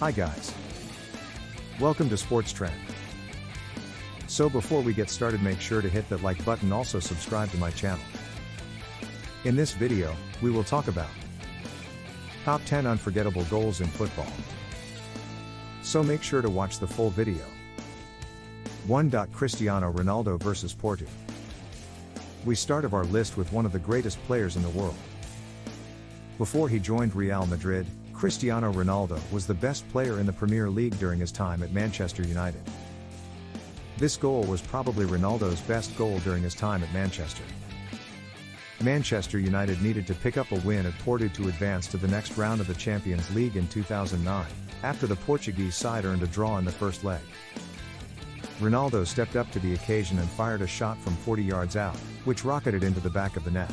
Hi guys. Welcome to Sports Trend. So before we get started, make sure to hit that like button, also subscribe to my channel. In this video, we will talk about top 10 unforgettable goals in football. So make sure to watch the full video. 1. Cristiano Ronaldo vs Porto. We start of our list with one of the greatest players in the world. Before he joined Real Madrid, Cristiano Ronaldo was the best player in the Premier League during his time at Manchester United. This goal was probably Ronaldo's best goal during his time at Manchester. Manchester United needed to pick up a win at Porto to advance to the next round of the Champions League in 2009, after the Portuguese side earned a draw in the first leg. Ronaldo stepped up to the occasion and fired a shot from 40 yards out, which rocketed into the back of the net.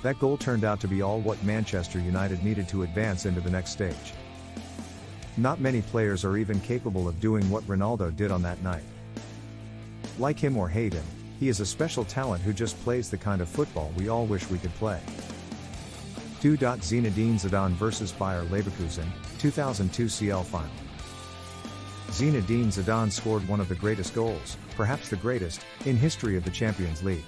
That goal turned out to be all what Manchester United needed to advance into the next stage. Not many players are even capable of doing what Ronaldo did on that night. Like him or hate him, he is a special talent who just plays the kind of football we all wish we could play. 2. Zinedine Zidane vs Bayer Leverkusen, 2002 CL Final. Zinedine Zidane scored one of the greatest goals, perhaps the greatest, in history of the Champions League.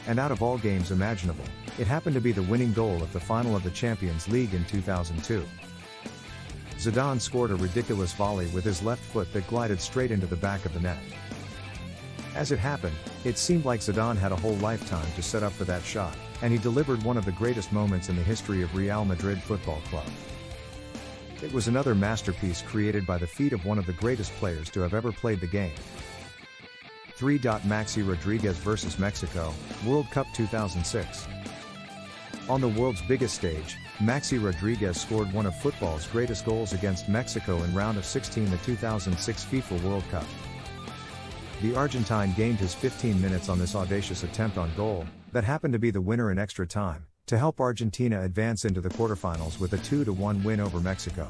And out of all games imaginable, it happened to be the winning goal of the final of the Champions League in 2002. Zidane scored a ridiculous volley with his left foot that glided straight into the back of the net. As it happened, it seemed like Zidane had a whole lifetime to set up for that shot, and he delivered one of the greatest moments in the history of Real Madrid Football Club. It was another masterpiece created by the feet of one of the greatest players to have ever played the game. 3. Maxi Rodriguez vs Mexico, World Cup 2006. On the world's biggest stage, Maxi Rodriguez scored one of football's greatest goals against Mexico in round of 16 the 2006 FIFA World Cup. The Argentine gained his 15 minutes on this audacious attempt on goal, that happened to be the winner in extra time, to help Argentina advance into the quarterfinals with a 2-1 win over Mexico.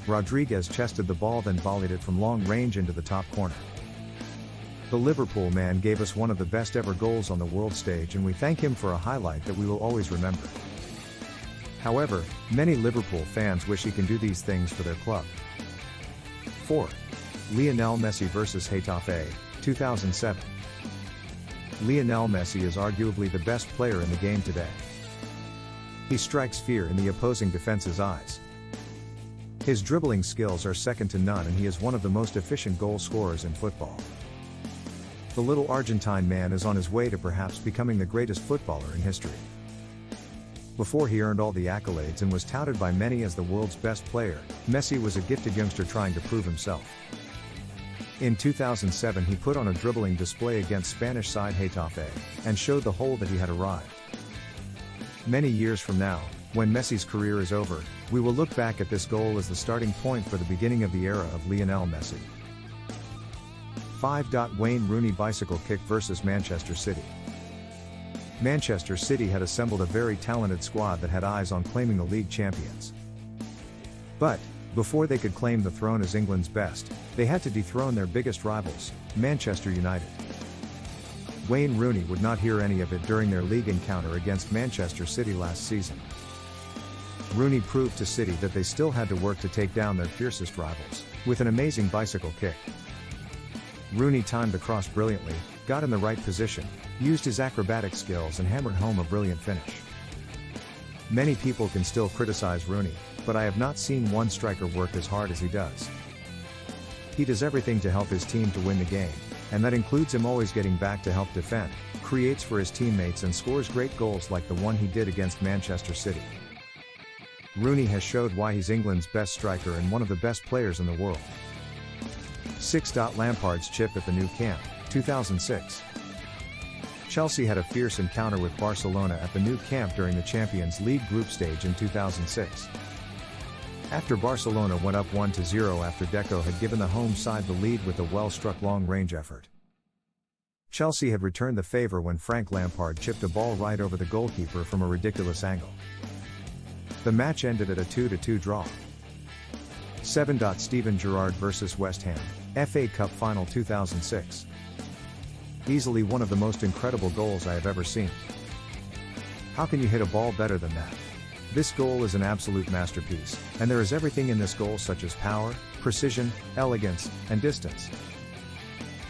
Rodriguez chested the ball, then volleyed it from long range into the top corner. The Liverpool man gave us one of the best ever goals on the world stage, and we thank him for a highlight that we will always remember. However, many Liverpool fans wish he can do these things for their club. 4. Lionel Messi vs Getafe, 2007. Lionel Messi is arguably the best player in the game today. He strikes fear in the opposing defense's eyes. His dribbling skills are second to none, and he is one of the most efficient goal scorers in football. The little Argentine man is on his way to perhaps becoming the greatest footballer in history. Before he earned all the accolades and was touted by many as the world's best player, Messi was a gifted youngster trying to prove himself. In 2007 he put on a dribbling display against Spanish side Getafe, and showed the whole that he had arrived. Many years from now, when Messi's career is over, we will look back at this goal as the starting point for the beginning of the era of Lionel Messi. 5. Wayne Rooney bicycle kick vs Manchester City. Manchester City had assembled a very talented squad that had eyes on claiming the league champions. But, before they could claim the throne as England's best, they had to dethrone their biggest rivals, Manchester United. Wayne Rooney would not hear any of it during their league encounter against Manchester City last season. Rooney proved to City that they still had to work to take down their fiercest rivals, with an amazing bicycle kick. Rooney timed the cross brilliantly, got in the right position, used his acrobatic skills and hammered home a brilliant finish. Many people can still criticize Rooney, but I have not seen one striker work as hard as he does. He does everything to help his team to win the game, and that includes him always getting back to help defend, creates for his teammates and scores great goals like the one he did against Manchester City. Rooney has showed why he's England's best striker and one of the best players in the world. 6. Lampard's chip at the Nou Camp, 2006. Chelsea had a fierce encounter with Barcelona at the Nou Camp during the Champions League group stage in 2006. After Barcelona went up 1-0 after Deco had given the home side the lead with a well-struck long-range effort. Chelsea had returned the favor when Frank Lampard chipped a ball right over the goalkeeper from a ridiculous angle. The match ended at a 2-2 draw. 7. Steven Gerrard vs West Ham, FA Cup Final 2006. Easily one of the most incredible goals I have ever seen. How can you hit a ball better than that? This goal is an absolute masterpiece, and there is everything in this goal such as power, precision, elegance, and distance.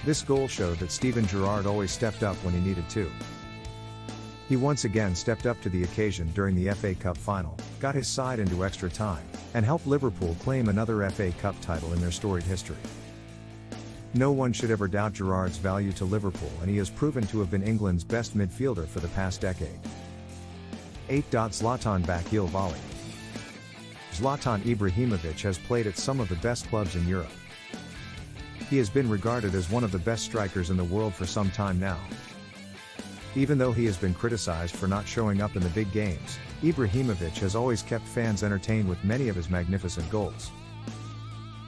This goal showed that Steven Gerrard always stepped up when he needed to. He once again stepped up to the occasion during the FA Cup final, got his side into extra time, and helped Liverpool claim another FA Cup title in their storied history. No one should ever doubt Gerrard's value to Liverpool, and he has proven to have been England's best midfielder for the past decade. 8. Zlatan back heel volley. Zlatan Ibrahimovic has played at some of the best clubs in Europe. He has been regarded as one of the best strikers in the world for some time now. Even though he has been criticized for not showing up in the big games, Ibrahimovic has always kept fans entertained with many of his magnificent goals.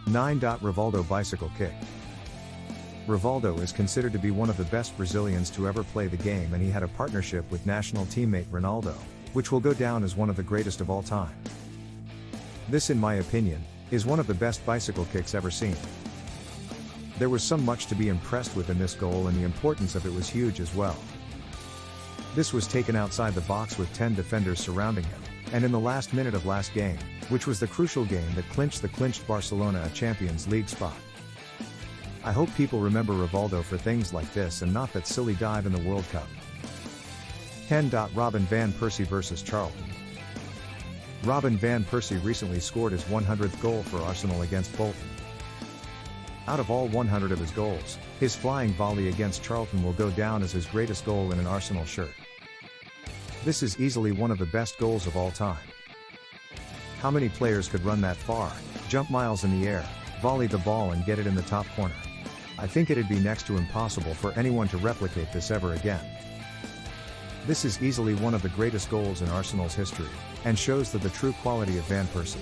9. Rivaldo bicycle kick. Rivaldo is considered to be one of the best Brazilians to ever play the game, and he had a partnership with national teammate Ronaldo, which will go down as one of the greatest of all time. This, in my opinion, is one of the best bicycle kicks ever seen. There was so much to be impressed with in this goal, and the importance of it was huge as well. This was taken outside the box with 10 defenders surrounding him, and in the last minute of last game, which was the crucial game that clinched Barcelona a Champions League spot. I hope people remember Rivaldo for things like this and not that silly dive in the World Cup. 10. Robin van Persie vs Charlton. Robin van Persie recently scored his 100th goal for Arsenal against Bolton. Out of all 100 of his goals, his flying volley against Charlton will go down as his greatest goal in an Arsenal shirt. This is easily one of the best goals of all time. How many players could run that far, jump miles in the air, volley the ball and get it in the top corner? I think it'd be next to impossible for anyone to replicate this ever again. This is easily one of the greatest goals in Arsenal's history, and shows the true quality of Van Persie.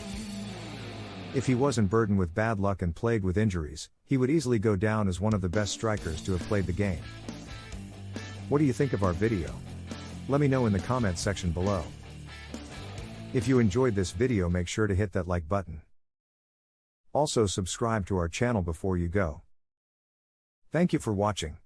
If he wasn't burdened with bad luck and plagued with injuries, he would easily go down as one of the best strikers to have played the game. What do you think of our video? Let me know in the comments section below. If you enjoyed this video, make sure to hit that like button. Also subscribe to our channel before you go. Thank you for watching.